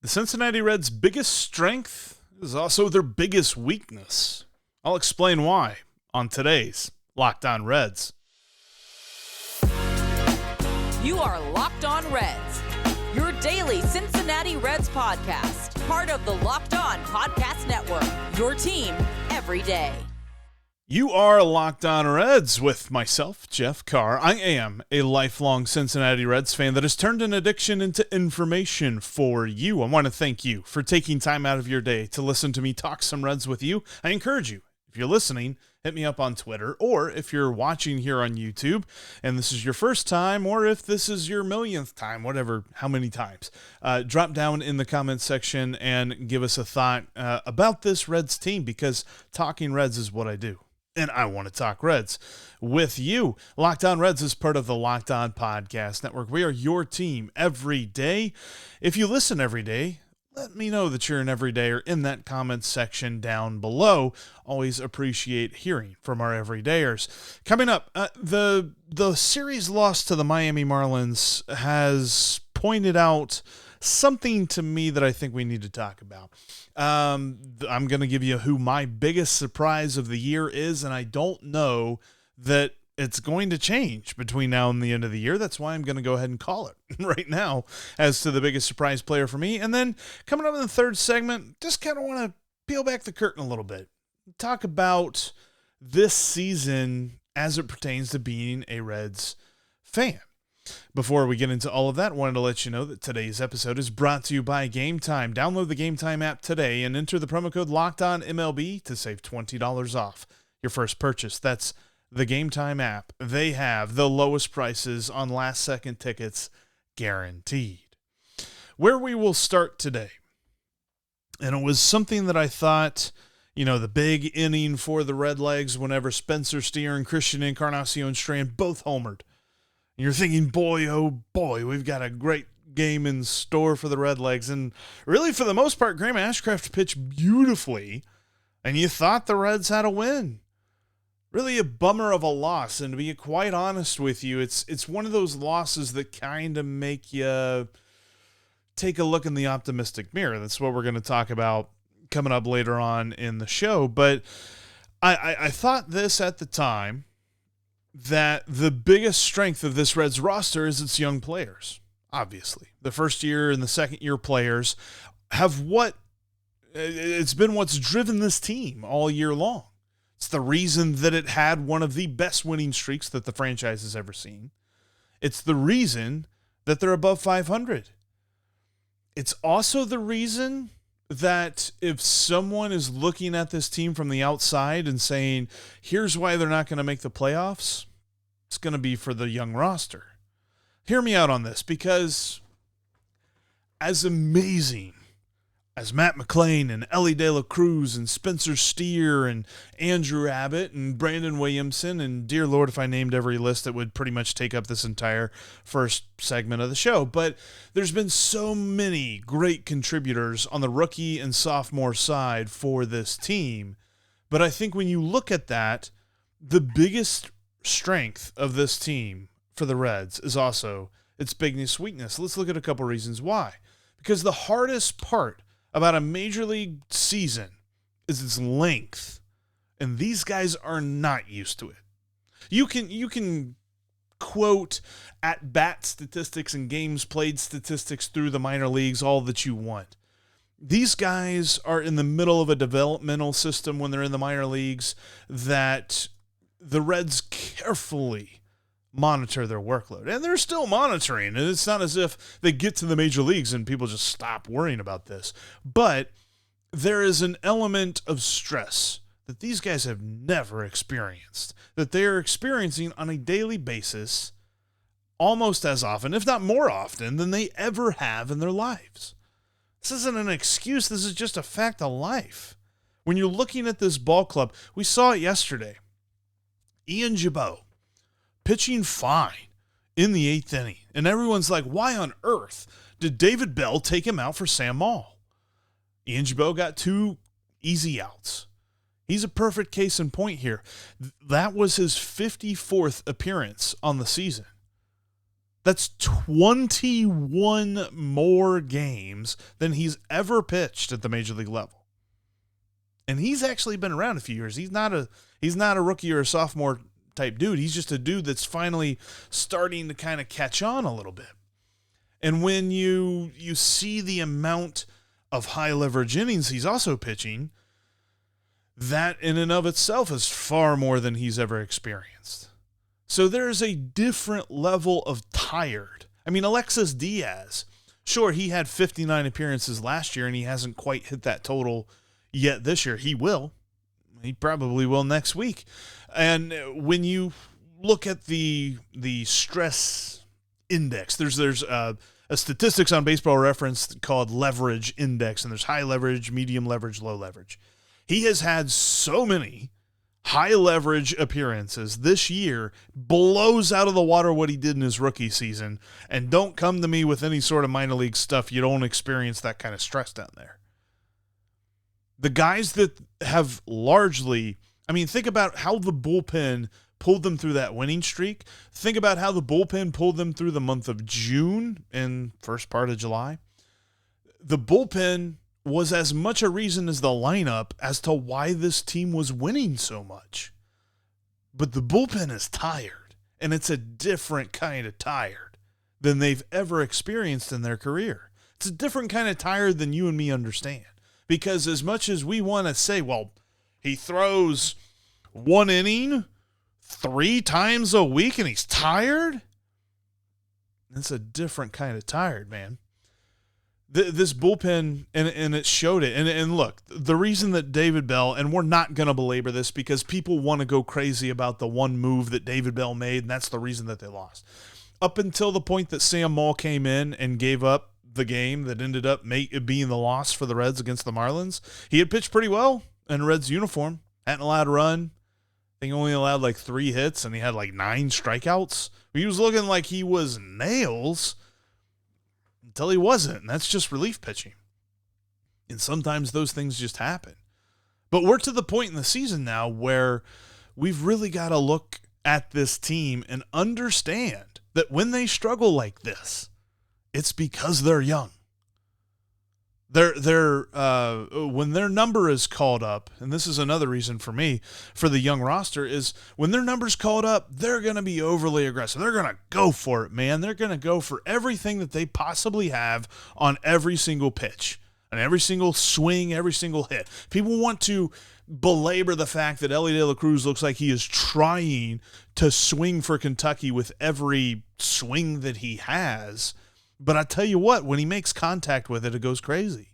The Cincinnati Reds' biggest strength is also their biggest weakness. I'll explain why on today's Locked On Reds. You are Locked On Reds, your daily Cincinnati Reds podcast, part of the Locked On Podcast Network, your team every day. You are Locked On Reds with myself, Jeff Carr. I am a lifelong Cincinnati Reds fan that has turned an addiction into information for you. I want to thank you for taking time out of your day to listen to me talk some Reds with you. I encourage you, if you're listening, hit me up on Twitter, or if you're watching here on YouTube and this is your first time, or if this is your millionth time, whatever, how many times, drop down in the comments section and give us a thought about this Reds team, because talking Reds is what I do. And I want to talk Reds with you. Locked On Reds is part of the Locked On Podcast Network. We are your team every day. If you listen every day, let me know that you're an everydayer in that comments section down below. Always appreciate hearing from our everydayers. Coming up, the series loss to the Miami Marlins has pointed out something to me that I think we need to talk about. I'm going to give you who my biggest surprise of the year is, and I don't know that it's going to change between now and the end of the year. That's why I'm going to go ahead and call it right now as to the biggest surprise player for me. And then coming up in the third segment, just kind of want to peel back the curtain a little bit. Talk about this season as it pertains to being a Reds fan. Before we get into all of that, wanted to let you know that today's episode is brought to you by Game Time. Download the Game Time app today and enter the promo code LOCKEDONMLB to save $20 off your first purchase. That's the Game Time app. They have the lowest prices on last-second tickets guaranteed. Where we will start today, and it was something that I thought, the big inning for the Redlegs whenever Spencer Steer and Christian Encarnacion-Strand both homered. And you're thinking, boy, oh boy, we've got a great game in store for the Redlegs. And really, for the most part, Graham Ashcraft pitched beautifully, and you thought the Reds had a win. Really a bummer of a loss, and to be quite honest with you, it's one of those losses that kind of make you take a look in the optimistic mirror. That's what we're going to talk about coming up later on in the show. But I thought this at the time, that the biggest strength of this Reds roster is its young players. Obviously, the first year and the second year players have it's been what's driven this team all year long. It's the reason that it had one of the best winning streaks that the franchise has ever seen. It's the reason that they're above 500. It's also the reason that if someone is looking at this team from the outside and saying, here's why they're not going to make the playoffs, it's going to be for the young roster. Hear me out on this, because as amazing as Matt McClain and Ellie De La Cruz and Spencer Steer and Andrew Abbott and Brandon Williamson, and dear Lord, if I named every list, it would pretty much take up this entire first segment of the show. But there's been so many great contributors on the rookie and sophomore side for this team. But I think when you look at that, the biggest strength of this team for the Reds is also its biggest weakness. Let's look at a couple reasons why. Because the hardest part about a major league season is its length, and these guys are not used to it. You can quote at bat statistics and games played statistics through the minor leagues all that you want. These guys are in the middle of a developmental system when they're in the minor leagues that the Reds carefully monitor their workload. And they're still monitoring. And it's not as if they get to the major leagues and people just stop worrying about this. But there is an element of stress that these guys have never experienced, that they are experiencing on a daily basis, almost as often, if not more often, than they ever have in their lives. This isn't an excuse. This is just a fact of life. When you're looking at this ball club, we saw it yesterday. Ian Gibaut pitching fine in the eighth inning. And everyone's like, why on earth did David Bell take him out for Sam Maul? Ian Gibaut got 2 easy outs. He's a perfect case in point here. That was his 54th appearance on the season. That's 21 more games than he's ever pitched at the major league level. And he's actually been around a few years. He's not a rookie or a sophomore type dude. He's just a dude that's finally starting to kind of catch on a little bit. And when you see the amount of high leverage innings he's also pitching, that in and of itself is far more than he's ever experienced. So there's a different level of tired. I mean, Alexis Diaz, sure, he had 59 appearances last year and he hasn't quite hit that total yet this year. He will. He probably will next week. And when you look at the stress index, there's a statistics on Baseball Reference called leverage index, and there's high leverage, medium leverage, low leverage. He has had so many high leverage appearances this year, blows out of the water what he did in his rookie season. And don't come to me with any sort of minor league stuff. You don't experience that kind of stress down there. The guys that have largely, I mean, think about how the bullpen pulled them through that winning streak. Think about how the bullpen pulled them through the month of June and first part of July. The bullpen was as much a reason as the lineup as to why this team was winning so much. But the bullpen is tired, and it's a different kind of tired than they've ever experienced in their career. It's a different kind of tired than you and me understand. Because as much as we want to say, well, he throws one inning 3 times a week and he's tired, it's a different kind of tired, man. This bullpen, and it showed it. And look, the reason that David Bell, and we're not going to belabor this because people want to go crazy about the one move that David Bell made, and that's the reason that they lost. Up until the point that Sam Moll came in and gave up the game that ended up being the loss for the Reds against the Marlins, he had pitched pretty well in Reds uniform. Hadn't allowed a run. I think he only allowed like 3 hits, and he had like 9 strikeouts. He was looking like he was nails until he wasn't, and that's just relief pitching. And sometimes those things just happen. But we're to the point in the season now where we've really got to look at this team and understand that when they struggle like this, it's because they're young. When their number is called up, and this is another reason for me for the young roster, is when their number's called up, they're going to be overly aggressive. They're going to go for it, man. They're going to go for everything that they possibly have on every single pitch, on every single swing, every single hit. People want to belabor the fact that Elly De La Cruz looks like he is trying to swing for Kentucky with every swing that he has. But I tell you what, when he makes contact with it, it goes crazy.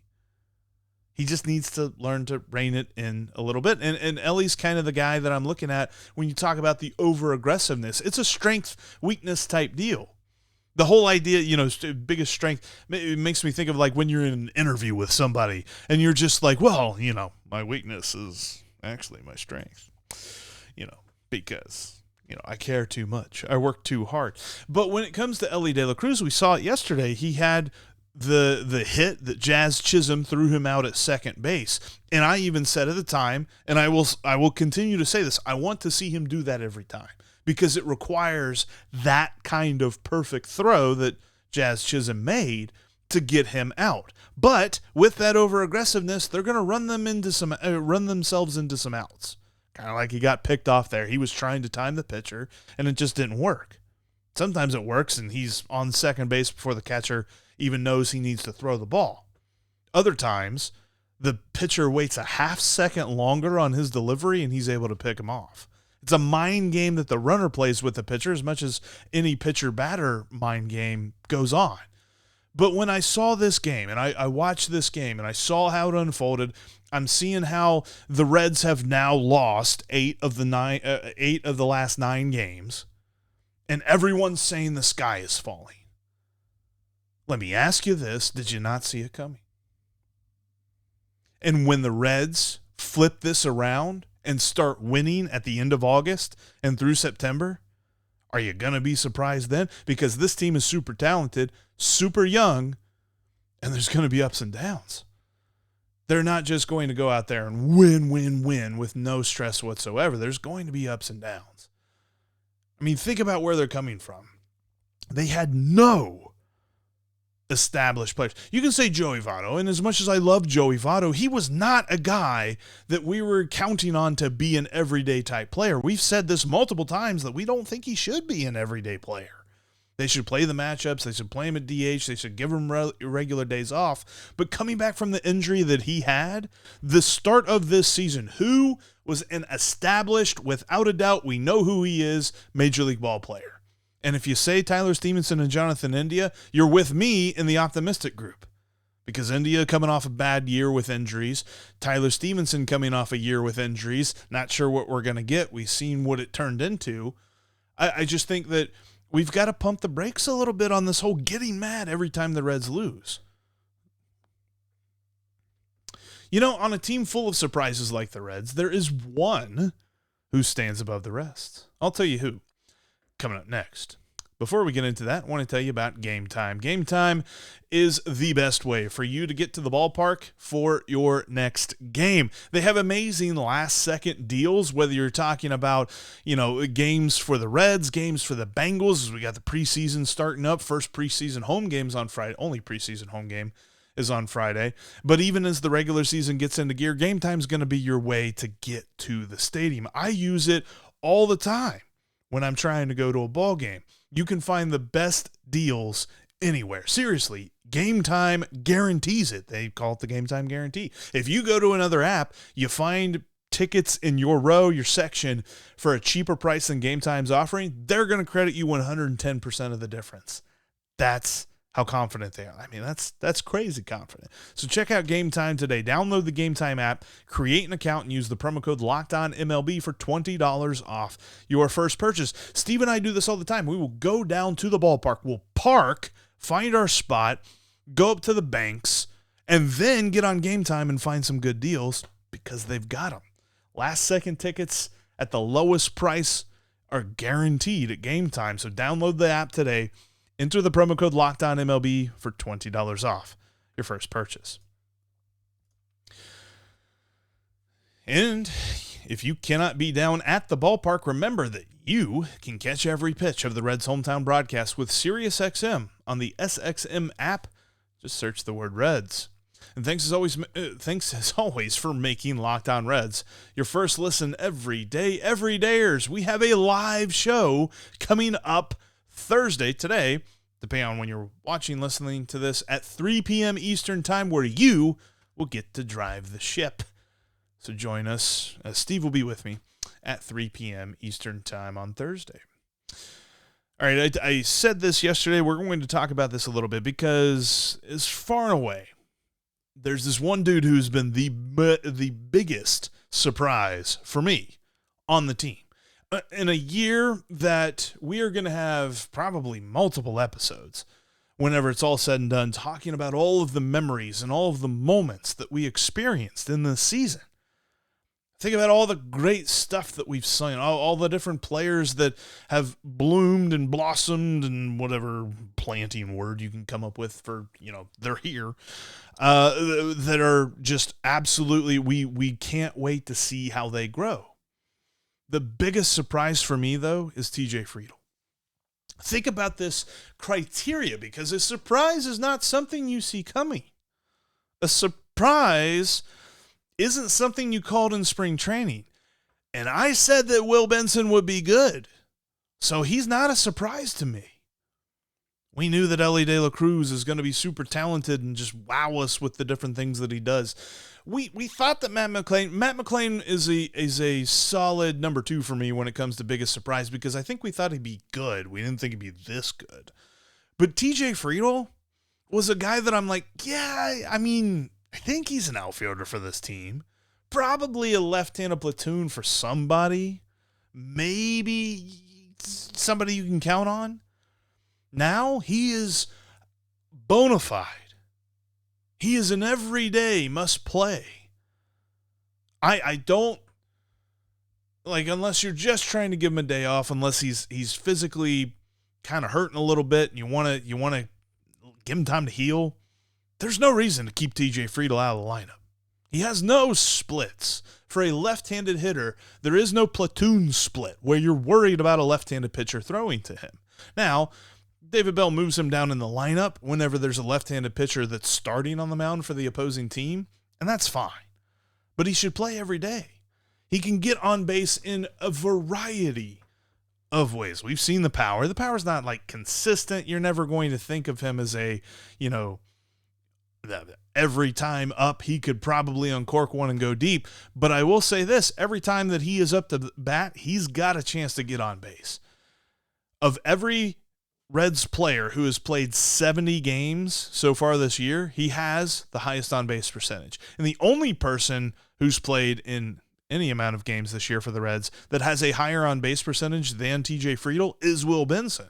He just needs to learn to rein it in a little bit. And Ellie's kind of the guy that I'm looking at when you talk about the over-aggressiveness. It's a strength-weakness type deal. The whole idea, biggest strength, it makes me think of like when you're in an interview with somebody and you're just like, well, my weakness is actually my strength, because I care too much. I work too hard. But when it comes to Elly De La Cruz, we saw it yesterday. He had the hit that Jazz Chisholm threw him out at second base. And I even said at the time, and I will continue to say this, I want to see him do that every time because it requires that kind of perfect throw that Jazz Chisholm made to get him out. But with that over-aggressiveness, they're going to run themselves into some outs. Kind of like he got picked off there. He was trying to time the pitcher, and it just didn't work. Sometimes it works, and he's on second base before the catcher even knows he needs to throw the ball. Other times, the pitcher waits a half second longer on his delivery, and he's able to pick him off. It's a mind game that the runner plays with the pitcher as much as any pitcher-batter mind game goes on. But when I saw this game, and I watched this game, and I saw how it unfolded, I'm seeing how the Reds have now lost 8 of the last 9 games, and everyone's saying the sky is falling. Let me ask you this, did you not see it coming? And when the Reds flip this around and start winning at the end of August and through September, are you going to be surprised then? Because this team is super talented, super young, and there's going to be ups and downs. They're not just going to go out there and win with no stress whatsoever. There's going to be ups and downs. I mean, think about where they're coming from. They had no established players. You can say Joey Votto, and as much as I love Joey Votto, he was not a guy that we were counting on to be an everyday type player. We've said this multiple times that we don't think he should be an everyday player. They should play the matchups. They should play him at DH. They should give him regular days off. But coming back from the injury that he had, the start of this season, who was an established, without a doubt, we know who he is, Major League ball player. And if you say Tyler Stevenson and Jonathan India, you're with me in the optimistic group. Because India coming off a bad year with injuries, Tyler Stevenson coming off a year with injuries, not sure what we're going to get. We've seen what it turned into. I just think that we've got to pump the brakes a little bit on this whole getting mad every time the Reds lose. You know, on a team full of surprises like the Reds, there is one who stands above the rest. I'll tell you who. Coming up next. Before we get into that, I want to tell you about Game Time. Game Time is the best way for you to get to the ballpark for your next game. They have amazing last-second deals, whether you're talking about, games for the Reds, games for the Bengals, as we got the preseason starting up. First preseason home game's on Friday. Only preseason home game is on Friday. But even as the regular season gets into gear, Game Time's going to be your way to get to the stadium. I use it all the time when I'm trying to go to a ball game. You can find the best deals anywhere. Seriously, Game Time guarantees it. They call it the Game Time guarantee. If you go to another app, you find tickets in your row, your section, for a cheaper price than Game Time's offering, they're going to credit you 110% of the difference. That's how confident they are. I mean, that's crazy confident. So check out Game Time today. Download the Game Time app, create an account, and use the promo code LOCKEDONMLB for $20 off your first purchase. Steve and I do this all the time. We will go down to the ballpark. We'll park, find our spot, go up to the banks, and then get on Game Time and find some good deals because they've got them. Last-second tickets at the lowest price are guaranteed at Game Time. So download the app today. Enter the promo code LOCKEDONMLB for $20 off your first purchase. And if you cannot be down at the ballpark, remember that you can catch every pitch of the Reds' hometown broadcast with SiriusXM on the SXM app. Just search the word Reds. And thanks as always for making Locked On Reds your first listen every day, everydayers. We have a live show coming up Thursday, today, depending on when you're watching, listening to this, at 3 p.m. Eastern Time, where you will get to drive the ship. So join us. Steve will be with me at 3 p.m. Eastern Time on Thursday. All right, I said this yesterday. We're going to talk about this a little bit because, as far and away, there's this one dude who's been the biggest surprise for me on the team. In a year that we are going to have probably multiple episodes, whenever it's all said and done, talking about all of the memories and all of the moments that we experienced in this season. Think about all the great stuff that we've seen, all the different players that have bloomed and blossomed and whatever planting word you can come up with for, they're here, that are just absolutely, we can't wait to see how they grow. The biggest surprise for me, though, is TJ Friedl. Think about this criteria, because a surprise is not something you see coming. A surprise isn't something you called in spring training. And I said that Will Benson would be good, so he's not a surprise to me. We knew that Elly De La Cruz is going to be super talented and just wow us with the different things that he does. We thought that Matt McClain is a solid number 2 for me when it comes to biggest surprise, because I think we thought he'd be good. We didn't think he'd be this good. But TJ Friedl was a guy that I'm like, yeah, I mean, I think he's an outfielder for this team. Probably a left-handed platoon for somebody. Maybe somebody you can count on. Now he is bona fide. He is an everyday must play. I don't like, unless you're just trying to give him a day off, unless he's physically kind of hurting a little bit and you want to give him time to heal. There's no reason to keep TJ Friedl out of the lineup. He has no splits. For a left-handed hitter, there is no platoon split where you're worried about a left-handed pitcher throwing to him. Now, David Bell moves him down in the lineup whenever there's a left-handed pitcher that's starting on the mound for the opposing team, and that's fine. But he should play every day. He can get on base in a variety of ways. We've seen the power. The power's not like consistent. You're never going to think of him as a, every time up, he could probably uncork one and go deep. But I will say this, every time that he is up to bat, he's got a chance to get on base. Of every Reds player who has played 70 games so far this year, he has the highest on-base percentage. And the only person who's played in any amount of games this year for the Reds that has a higher on-base percentage than TJ Friedl is Will Benson.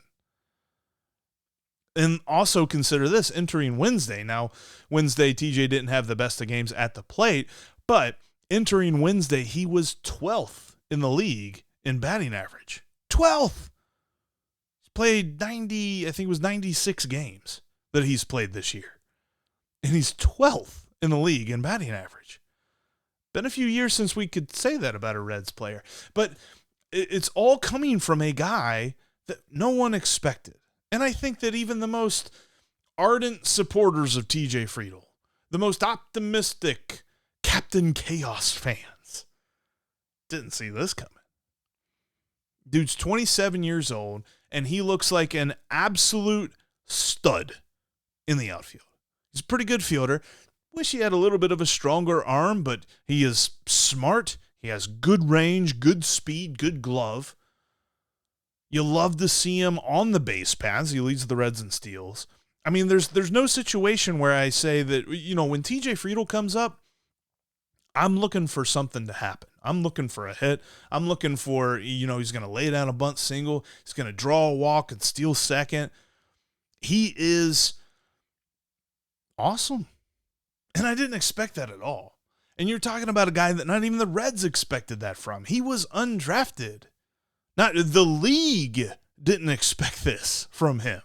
And also consider this, entering Wednesday. Now, Wednesday, TJ didn't have the best of games at the plate, but entering Wednesday, he was 12th in the league in batting average. 12th! Played 90, I think it was 96 games that he's played this year. And he's 12th in the league in batting average. Been a few years since we could say that about a Reds player. But it's all coming from a guy that no one expected. And I think that even the most ardent supporters of TJ Friedl, the most optimistic Captain Chaos fans, didn't see this coming. Dude's 27 years old, and he looks like an absolute stud in the outfield. He's a pretty good fielder. Wish he had a little bit of a stronger arm, but he is smart. He has good range, good speed, good glove. You love to see him on the base paths. He leads the Reds in steals. I mean, there's no situation where I say that, when TJ Friedl comes up, I'm looking for something to happen. I'm looking for a hit. I'm looking for, he's going to lay down a bunt single. He's going to draw a walk and steal second. He is awesome. And I didn't expect that at all. And you're talking about a guy that not even the Reds expected that from. He was undrafted. Not the league didn't expect this from him.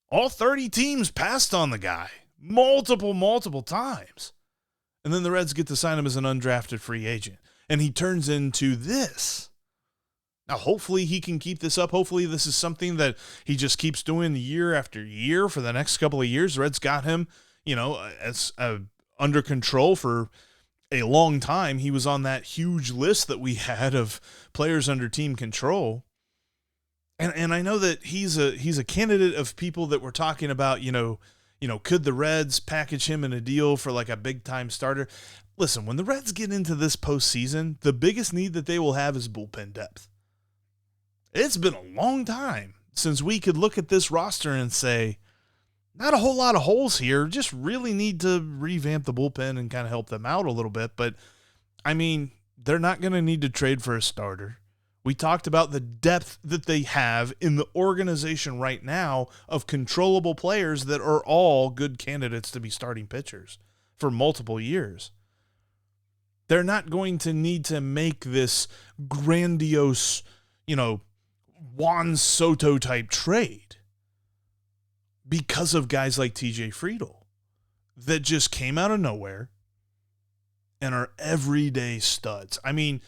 All 30 teams passed on the guy multiple times. And then the Reds get to sign him as an undrafted free agent. And he turns into this. Now, hopefully he can keep this up. Hopefully this is something that he just keeps doing year after year for the next couple of years. The Reds got him, as under control for a long time. He was on that huge list that we had of players under team control. And I know that he's a candidate of people that were talking about, could the Reds package him in a deal for like a big-time starter? Listen, when the Reds get into this postseason, the biggest need that they will have is bullpen depth. It's been a long time since we could look at this roster and say, not a whole lot of holes here, just really need to revamp the bullpen and kind of help them out a little bit. But, I mean, they're not going to need to trade for a starter. We talked about the depth that they have in the organization right now of controllable players that are all good candidates to be starting pitchers for multiple years. They're not going to need to make this grandiose, Juan Soto type trade because of guys like TJ Friedl that just came out of nowhere and are everyday studs. I mean,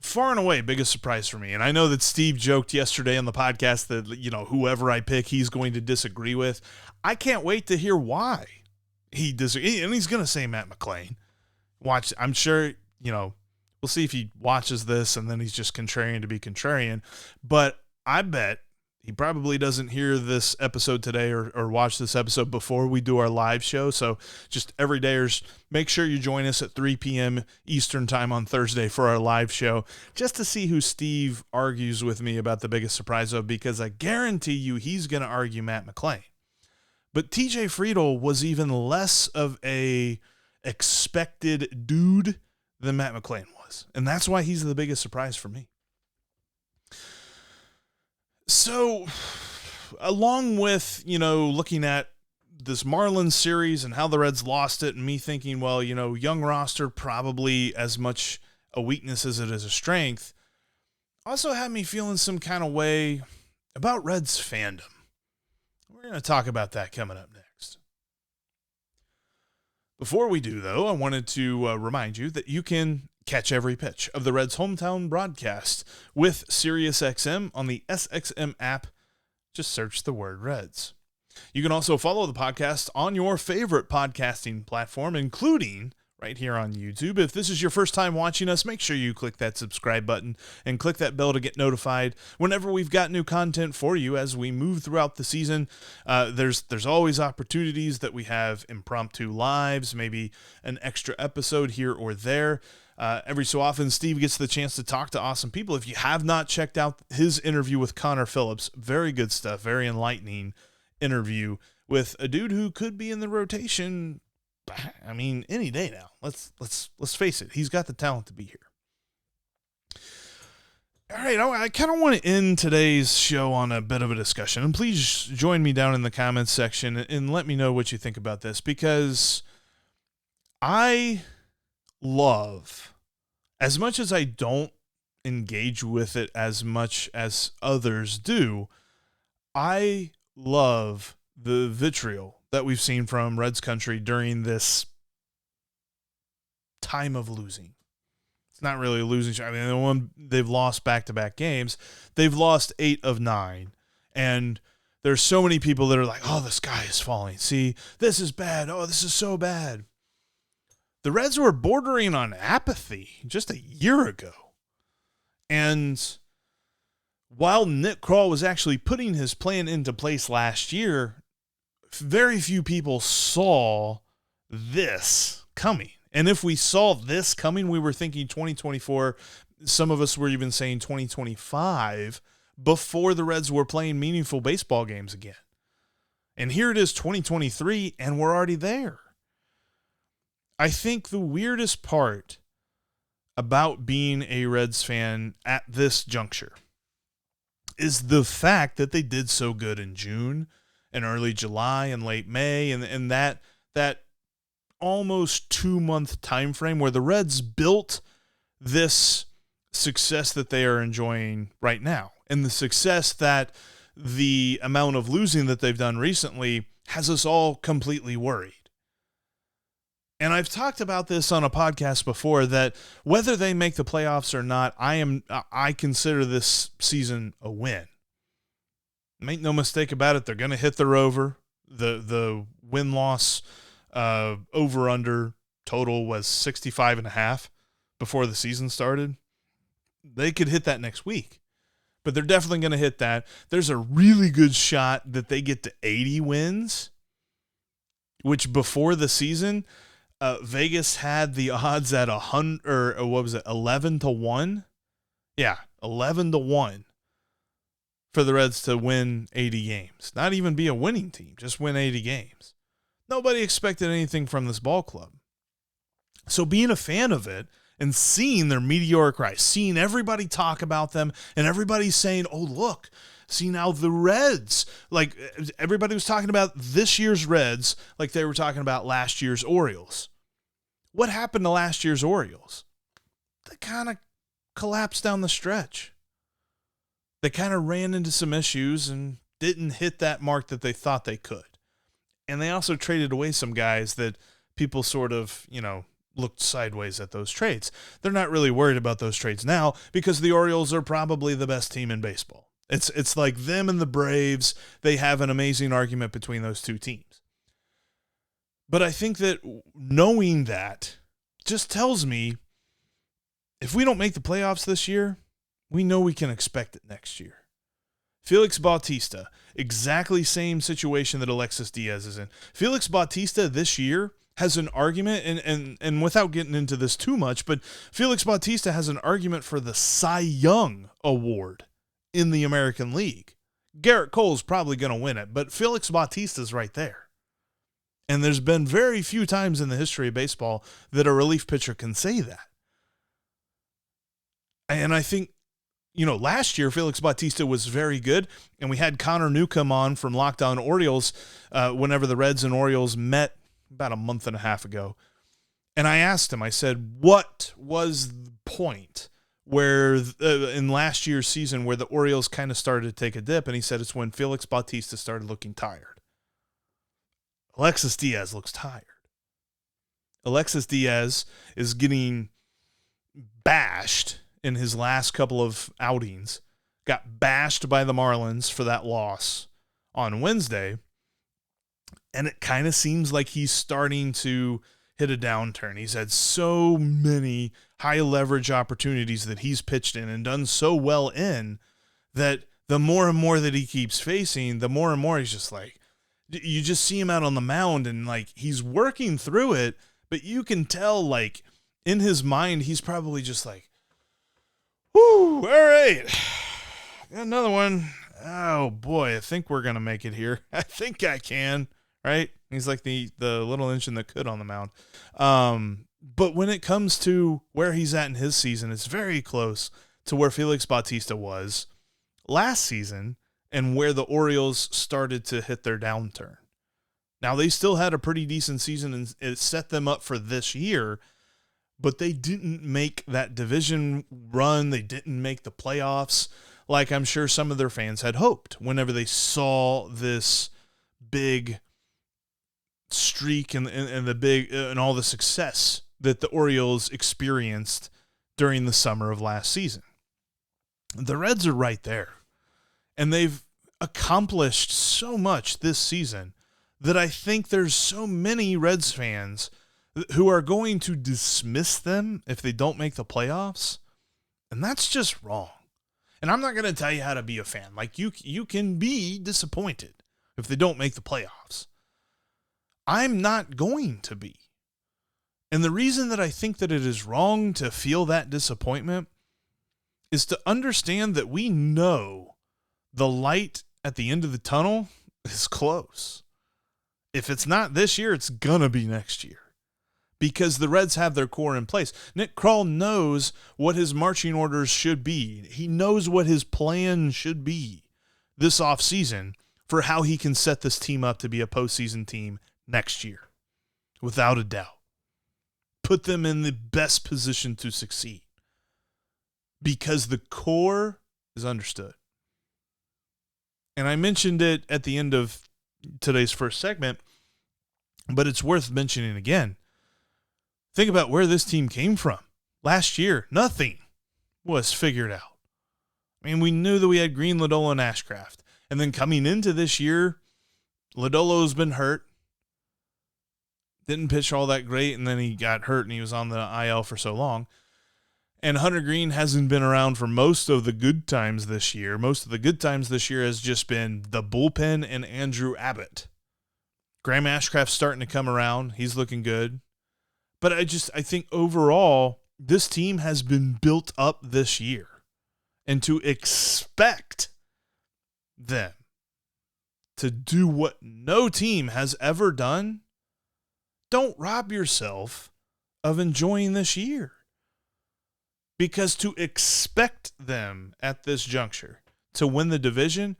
far and away, biggest surprise for me. And I know that Steve joked yesterday on the podcast that, whoever I pick, he's going to disagree with. I can't wait to hear why he disagrees. And he's going to say Matt McClain. Watch, I'm sure, we'll see if he watches this and then he's just contrarian to be contrarian. But I bet he probably doesn't hear this episode today or watch this episode before we do our live show. So just everydayers, make sure you join us at 3 p.m. Eastern time on Thursday for our live show, just to see who Steve argues with me about the biggest surprise of, because I guarantee you he's going to argue Matt McClain. But TJ Friedl was even less of a expected dude than Matt McClain was. And that's why he's the biggest surprise for me. So, along with, looking at this Marlins series and how the Reds lost it, and me thinking, well, young roster, probably as much a weakness as it is a strength, also had me feeling some kind of way about Reds fandom. We're going to talk about that coming up next. Before we do, though, I wanted to remind you that you can catch every pitch of the Reds' hometown broadcast with SiriusXM on the SXM app Just search the word Reds. You can also follow the podcast on your favorite podcasting platform, including right here on YouTube. If this is your first time watching us, make sure you click that subscribe button and click that bell to get notified whenever we've got new content for you as we move throughout the season. There's always opportunities that we have impromptu lives, maybe an extra episode here or there. Every so often, Steve gets the chance to talk to awesome people. If you have not checked out his interview with Connor Phillips, very good stuff, very enlightening interview with a dude who could be in the rotation, I mean, any day now. Let's face it, he's got the talent to be here. All right, I kind of want to end today's show on a bit of a discussion, and please join me down in the comments section and let me know what you think about this, because I love, as much as I don't engage with it as much as others do, I love the vitriol that we've seen from Reds country during this time of losing. It's not really a losing. I mean, they've lost back-to-back games. They've lost 8 of 9, and there's so many people that are like, "Oh, the sky is falling. See, this is bad. Oh, this is so bad." The Reds were bordering on apathy just a year ago. And while Nick Krall was actually putting his plan into place last year, very few people saw this coming. And if we saw this coming, we were thinking 2024. Some of us were even saying 2025 before the Reds were playing meaningful baseball games again. And here it is, 2023, and we're already there. I think the weirdest part about being a Reds fan at this juncture is the fact that they did so good in June and early July and late May, and that almost 2-month time frame where the Reds built this success that they are enjoying right now, and the success that the amount of losing that they've done recently has us all completely worried. And I've talked about this on a podcast before, that whether they make the playoffs or not, I consider this season a win. Make no mistake about it, they're going to hit their over. The win-loss over-under total was 65.5 before the season started. They could hit that next week, but they're definitely going to hit that. There's a really good shot that they get to 80 wins, which before the season, Vegas had the odds at 11 to 1. Yeah, 11 to 1 for the Reds to win 80 games. Not even be a winning team, just win 80 games. Nobody expected anything from this ball club. So being a fan of it and seeing their meteoric rise, seeing everybody talk about them and everybody saying, "Oh, look, see now the Reds." Like everybody was talking about this year's Reds like they were talking about last year's Orioles. What happened to last year's Orioles? They kind of collapsed down the stretch. They kind of ran into some issues and didn't hit that mark that they thought they could. And they also traded away some guys that people sort of, looked sideways at those trades. They're not really worried about those trades now because the Orioles are probably the best team in baseball. It's like them and the Braves. They have an amazing argument between those two teams. But I think that knowing that just tells me if we don't make the playoffs this year, we know we can expect it next year. Felix Bautista, exactly same situation that Alexis Diaz is in. Felix Bautista this year has an argument, and without getting into this too much, but Felix Bautista has an argument for the Cy Young Award in the American League. Garrett Cole's probably going to win it, but Felix Bautista's right there. And there's been very few times in the history of baseball that a relief pitcher can say that. And I think, last year Felix Bautista was very good, and we had Connor Newcomb on from Locked On Orioles whenever the Reds and Orioles met about a month and a half ago. And I asked him, I said, what was the point where in last year's season where the Orioles kind of started to take a dip? And he said it's when Felix Bautista started looking tired. Alexis Diaz looks tired. Alexis Diaz is getting bashed in his last couple of outings got bashed by the Marlins for that loss on Wednesday, and it kind of seems like he's starting to hit a downturn. He's had so many high leverage opportunities that he's pitched in and done so well in that the more and more that he keeps facing, the more and more he's just like, you just see him out on the mound and like he's working through it, but you can tell like in his mind, he's probably just like, whoo, all right, got another one. Oh boy, I think we're going to make it here. I think I can, right? He's like the little engine that could on the mound. But when it comes to where he's at in his season, it's very close to where Felix Bautista was last season and where the Orioles started to hit their downturn. Now, they still had a pretty decent season and it set them up for this year, but they didn't make that division run. They didn't make the playoffs like I'm sure some of their fans had hoped whenever they saw this big streak and the big and all the success that the Orioles experienced during the summer of last season. The Reds are right there, and they've accomplished so much this season that I think there's so many Reds fans who are going to dismiss them if they don't make the playoffs, and that's just wrong. And I'm not going to tell you how to be a fan. Like, you can be disappointed if they don't make the playoffs. I'm not going to be. And the reason that I think that it is wrong to feel that disappointment is to understand that we know the light at the end of the tunnel is close. If it's not this year, it's going to be next year because the Reds have their core in place. Nick Krall knows what his marching orders should be. He knows what his plan should be this offseason for how he can set this team up to be a postseason team next year, without a doubt. Put them in the best position to succeed because the core is understood. And I mentioned it at the end of today's first segment, but it's worth mentioning again. Think about where this team came from. Last year, nothing was figured out. I mean, we knew that we had Green, Lodolo, and Ashcraft. And then coming into this year, Lodolo's been hurt. Didn't pitch all that great, and then he got hurt, and he was on the IL for so long. And Hunter Green hasn't been around for most of the good times this year. Most of the good times this year has just been the bullpen and Andrew Abbott. Graham Ashcraft's starting to come around. He's looking good. But I think overall, this team has been built up this year. And to expect them to do what no team has ever done, don't rob yourself of enjoying this year. Because to expect them at this juncture to win the division,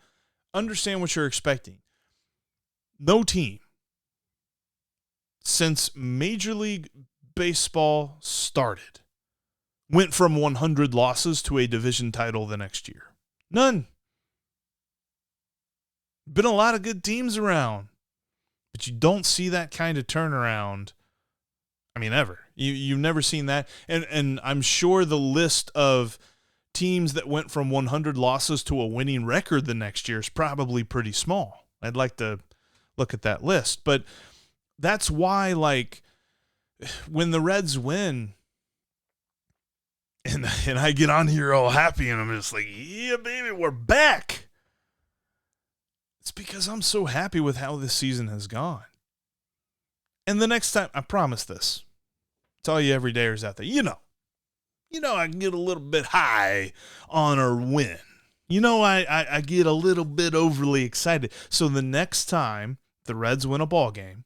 understand what you're expecting. No team since Major League Baseball started went from 100 losses to a division title the next year. None. Been a lot of good teams around. But you don't see that kind of turnaround, I mean, ever. You've never seen that. And I'm sure the list of teams that went from 100 losses to a winning record the next year is probably pretty small. I'd like to look at that list. But that's why, like, when the Reds win, and I get on here all happy, and I'm just like, yeah, baby, we're back. It's because I'm so happy with how this season has gone. And the next time, I promise this, to all you everydayers out there, you know I can get a little bit high on a win. I get a little bit overly excited. So the next time the Reds win a ball game,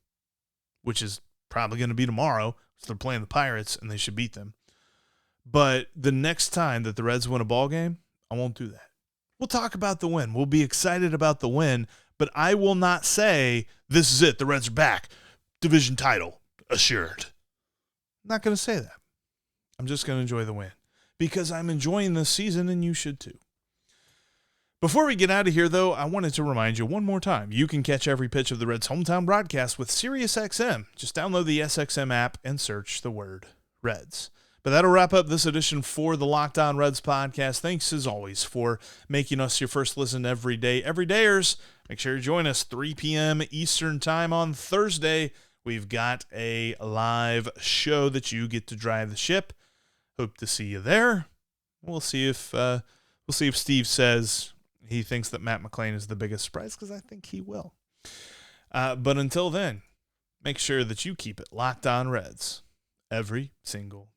which is probably going to be tomorrow, because they're playing the Pirates and they should beat them. But the next time that the Reds win a ball game, I won't do that. We'll talk about the win. We'll be excited about the win, but I will not say, this is it, the Reds are back, division title assured. I'm not going to say that. I'm just going to enjoy the win because I'm enjoying this season and you should too. Before we get out of here, though, I wanted to remind you one more time, you can catch every pitch of the Reds' hometown broadcast with SiriusXM. Just download the SXM app and search the word Reds. But that'll wrap up this edition for the Locked On Reds podcast. Thanks, as always, for making us your first listen every day. Everydayers, make sure you join us 3 p.m. Eastern time on Thursday. We've got a live show that you get to drive the ship. Hope to see you there. We'll see if Steve says he thinks that Matt McClain is the biggest surprise, because I think he will. But until then, make sure that you keep it Locked On Reds every single